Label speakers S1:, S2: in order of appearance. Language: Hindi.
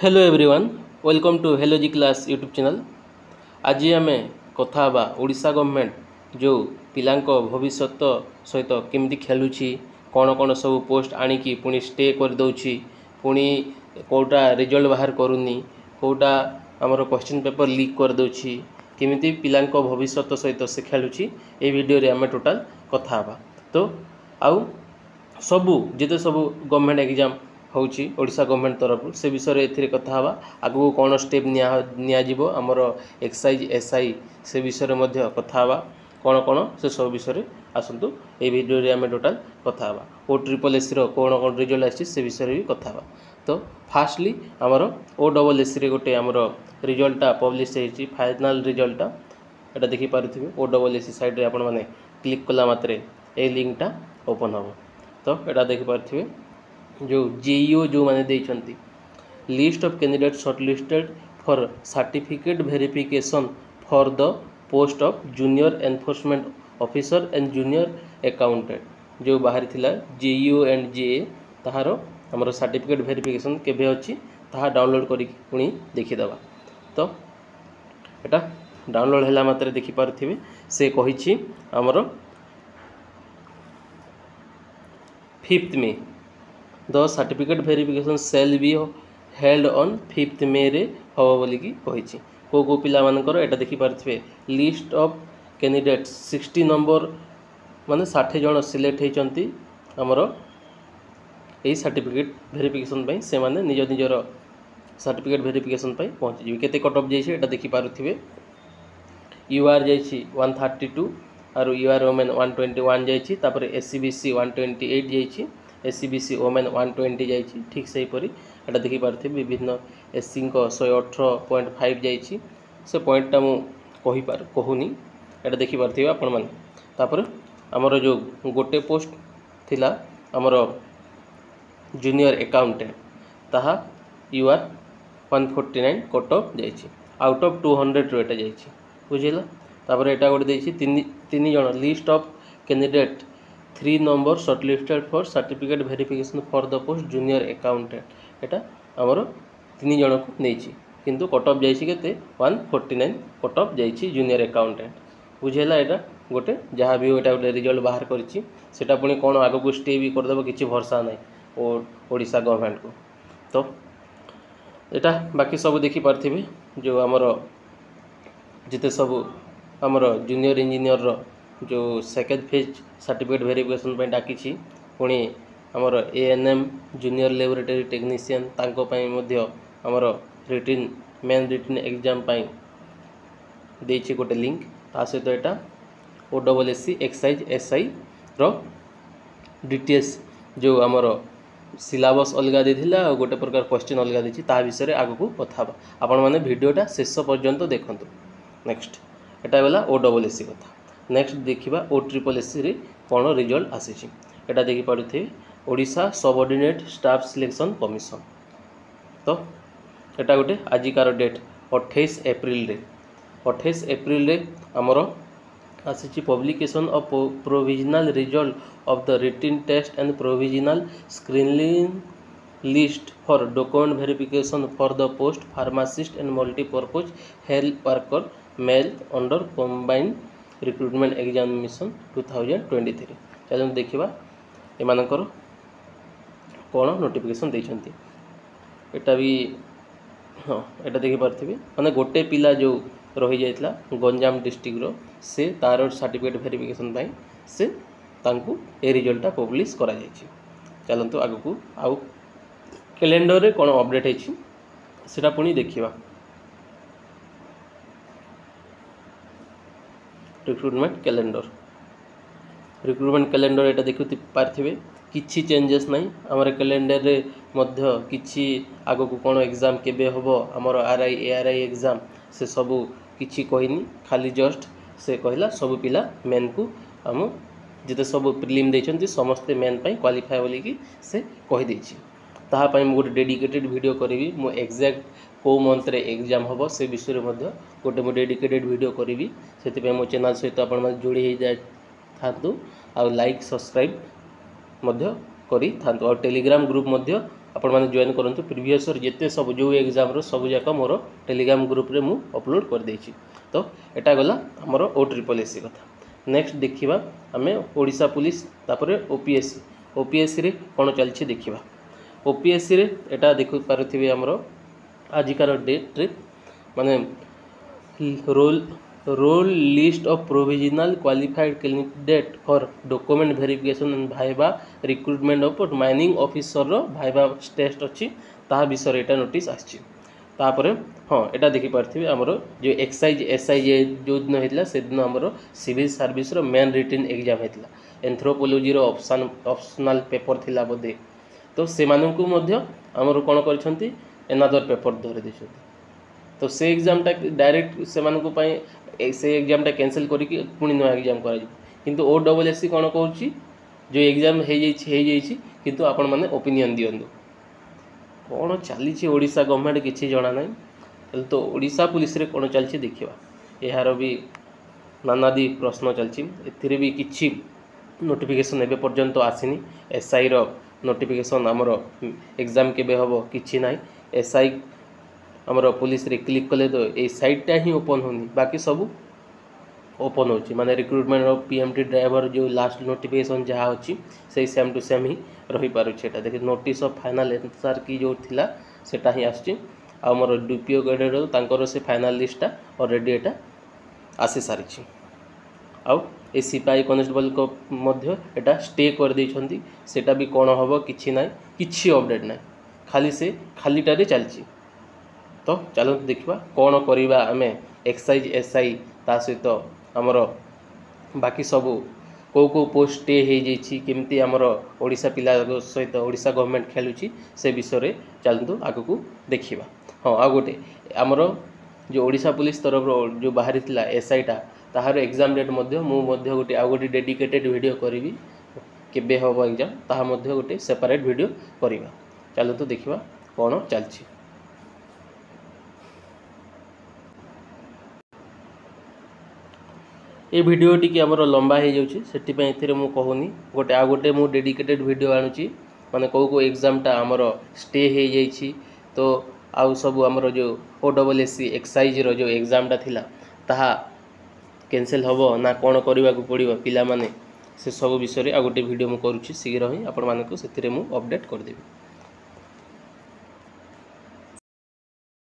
S1: Hello everyone welcome to hello ji class YouTube channel. आज आम कथा ओडिशा गवर्नमेंट जो पिलांको भविष्य सहित केमती खेलुची कौन कौन सब पोस्ट आणिकी पुणी स्टे करदे पुणी कौटा रिजल्ट बाहर करूनी कौटा आमर क्वेश्चन पेपर लीक करदे केमिति पिलांको भविष्य सहित से खेलुची ए वीडियो रे आम टोटाल कथा तो आउ सबू जिते सबू गवर्नमेंट एग्जाम होची ओडिशा गवर्नमेंट तरफ से विषय ए कथा आगू कौन स्टेप नियाजिबो आमर एक्साइज एसआई से विषय मध्य कथा कौन कौन से सब विषय आसतु ये वीडियो रे आम टोटाल कथा ओ ट्रिपल एस कौन कौन रिजल्ट आसी से विषय भी कथा तो फास्टली आमर ओ डबल एस गोटे आमर रिजल्टा पब्लिश होती फाइनाल रिजल्टा एटा देखि पारुथिबे ओ डबल एस साइड रे आपण माने क्लिक कला मात्रे ए लिंकटा ओपन हम तो एटा देखि पारुथिबे जो जेईओ जो माने देइछंती list of candidate shortlisted for certificate verification for the post of junior enforcement officer and junior accountant जो बाहर थिला जेईओ एंड जेए ताहार हमर सर्टिफिकेट वेरिफिकेशन केबे अछि ताहा डाउनलोड करी पुणी देखि दबा तो एटा डाउनलोड हैला मात्रे देखि पारुथिबे से कहिछि हमर 5th में the certificate verification shall be held on 5th May रे हवा बोली की कहिछि को पिला मानकर एटा देखि पारथिबे लिस्ट ऑफ कैंडिडेट 60 नंबर माने 60 जन सिलेक्ट होइचंती हमर एई सर्टिफिकेट वेरिफिकेशन पई से माने निज निजर सर्टिफिकेट वेरिफिकेशन पई पहुंची जिवि केते कट ऑफ जाइछि एटा देखि पारुथिबे यूआर जाइछि 132 आरो यूआर वुमेन 121 जाइछि तापर एससीबीसी 128 जाइछि एससीबीसी वुमेन 120 जाइछि ठीक सही परी एटा देखि पारथे विभिन्न एससी को 118.5 जाइछि से पॉइंटटा मु कहि पार कहूनी एटा देखि पारथिबे आपण माने तापर हमर जो गोटे पोस्ट थिला हमर जूनियर अकाउंटेंट ताहा यूआर 149 कट ऑफ जाइछि आउट ऑफ 200 रो एटा जाइछि बुझिला तापर एटा गोटे देइछि तीन जन list of candidate 3 number shortlisted for certificate verification for the post junior accountant एटा हमर 3 जन को नेछि किंतु कट ऑफ जाइछि केते 149 कट ऑफ जाइछि जूनियर अकाउंटेंट बुझेला एटा गोटे जहाँ भी एटा गोटे रिजल्ट बाहर करिछि सेटा पुणी कोन आगो को स्टे भी कर देबो किछि भरोसा नै ओडिशा गवर्नमेंट को तो एटा बाकी सब देखि पारथिबे जो हमर जिते सब हमर जूनियर इंजीनियर रो जो सेकेंड फेज सर्टिफिकेट वेरिफिकेशन पे डाकी पुणी हमर एएनएम जूनियर लैबोरेटरी टेक्नीशियन तांको पई मध्य हमर रिटन मेन रिटन एग्जाम पई देछि गोटे लिंक ता सहित एटा ओ डबल एससी एक्साइज एसआई रो डिटेल्स जो हमर सिलेबस अलगा देथिला और गोटे प्रकार क्वेश्चन अलगा देछि ता विषय आगु को कथा आपण माने वीडियोटा शेष पर्यंत देखंतु। नेक्स्ट एटा वाला ओ डबल एससी कथा नेक्स्ट देखिबा ओ ट्रिपल एससी रे कोन रिजल्ट आसी एटा देखि पारुथे Odisha subordinate staff selection commission तो एटा गोटे आजिकार डेट 28 एप्रिल रे हमर आसी publication of provisional result of the written test and provisional screening list for document verification for the post pharmacist and multipurpose health worker male under combined recruitment examination 2023 चलो देखिबा एमानकर कोन नोटिफिकेशन देइछंती एटा भी हाँ एटा देखि पारथिबे माने गोटे पिला जो रही जाइतला गंजाम डिस्ट्रिक्ट रो से तार सर्टिफिकेट वेरिफिकेशन पई से तांकू ए रिजल्टटा पब्लिश करा जाइछि चलंतु आगु को आउ कैलेंडर रे कोन अपडेट हेछि सेटा पुनी देखिबा रिक्रुटमेंट कैलेंडर एटा देखि पारथिबे किछि चेंजेस नाही हमर कैलेंडर रे मध्य किछि आगो को कोन एग्जाम केबे होबो हमर आरआई एआरआई एग्जाम से सब किछि कहिनी खाली जस्ट से कहला सब पिला मेन को हम जिते सब प्रीलिम देछंती समस्त मेन पई क्वालिफाई बोली कि से कहि देछि ताहा पई मु गोटे डेडिकेटेड वीडियो करिवि मु एग्जैक्ट को मंथ रे एग्जाम होबो से विषय रे मध्य गोटे मु डेडिकेटेड वीडियो करिवि सेति पे मो चैनल सहित आपण माने जोड़ी हे जाय थांतु आ लाइक सब्सक्राइब मध्य करी थांतु और टेलीग्राम ग्रुप मध्य आपण माने जॉइन करंतु प्रीवियस ईयर जेते सब जो एग्जाम रो सब जाक मोर टेलीग्राम ग्रुप रे मु अपलोड कर देछि। तो एटा गला हमर OSSC कथा। नेक्स्ट देखिबा आमे ओडिशा पुलिस तापरे ओपीएससी रे कोन चलछि देखिबा। ओपीएससी रे एटा देखि पारथिबे हमर आजिकार डेट रे माने roll list of provisional qualified candidate for document verification and viva recruitment of mining officer रो भाइबा टेस्ट अछि ता विषय एटा नोटिस आछि। तापरे हाँ एटा देखि पारथिबे हमरो जो एक्साइज एसआई जो दिन हेतला से दिन हमरो सिविल सर्विस रो मेन रिटन एग्जाम हेतला एंथ्रोपोलॉजी रो ऑप्शनल पेपर थिला बोधे। तो से माननकु मध्य हमरो कोन करछंती एनादर पेपर धरि दिछंती। तो से एग्जाम टा डायरेक्ट से माननकु पई से एग्जाम टा कैंसिल करिकि पुनी नो एग्जाम करा किंतु OSSC कोन कहउची जो एग्जाम हे जाइछि किंतु आपण माने ओपिनियन दियंदु कौन चली ओडिशा गवर्नमेंट किसी जना ना। तो ओडिशा पुलिस रे कौन चलछि देखिबा। यार भी नानादी प्रश्न चलछि एथिरे भी किछि नोटिफिकेशन एबे पर्यंत आसीनी। एसआई रो नोटिफिकेशन हमरो एग्जाम केबे हबो किछि नाही। एसआई हमरो पुलिस रे क्लिक कले तो ए साइट टा ही ओपन होनी बाकी सब ओपन होची माने रिक्रुटमेंट ऑफ पीएमटी ड्राइवर जो लास्ट नोटिफिकेशन जहाँ अच्छी से सेम टू सेम ही रही पारे। देखिए नोटिस ऑफ फाइनल आंसर की जो थिला सेटा ही आछि आमर डीपीओ ग्रेडर तांकर से फाइनल लिस्टा ऑलरेडी एटा आसी सारी। आउ ए सिपाही कॉन्स्टेबल को मध्य एटा स्टे कर देछंती सेटा भी कोन हबो किछि नाही किछि अपडेट नाही खाली से खालीटारे चलछि। तो चलो देखिबा कोन करिबा आमे एक्साइज एसआई ता सहित हमर बाकी सबू को पोस्ट स्टे हो जाइए केमती आमर ओडिशा पिला सहित ओडिशा गवर्नमेंट खेलुची से विषय चलतु आगु को देखिबा। हाँ आ गोटे आमर जो ओडिशा पुलिस तरफ जो बाहरी थिला एसआई टा ताहार एग्जाम डेट गोटे आ गोटे डेडिकेटेड वीडियो करी केबे हम एग्जाम ताहा गोटे सेपरेट वीडियो करिबा। चलतु देखिबा कौन चलछि। ये वीडियो टी आमर लंबा हो जाऊँगी मु कहूनी गोटे आ गोटे मु डेडिकेटेड वीडियो आणुची माने को एग्जाम टा आमर स्टे हो जाइए। तो आउ सब आमर जो OSSC एक्साइज रो जो एग्जाम टा थिला ताहा कैंसिल हबो ना कौन करने को पड़ो पिला माने से सब विषय आ गोटे वीडियो मु करूची शीघ्र ही आपण मानक से मु अपडेट कर देबी।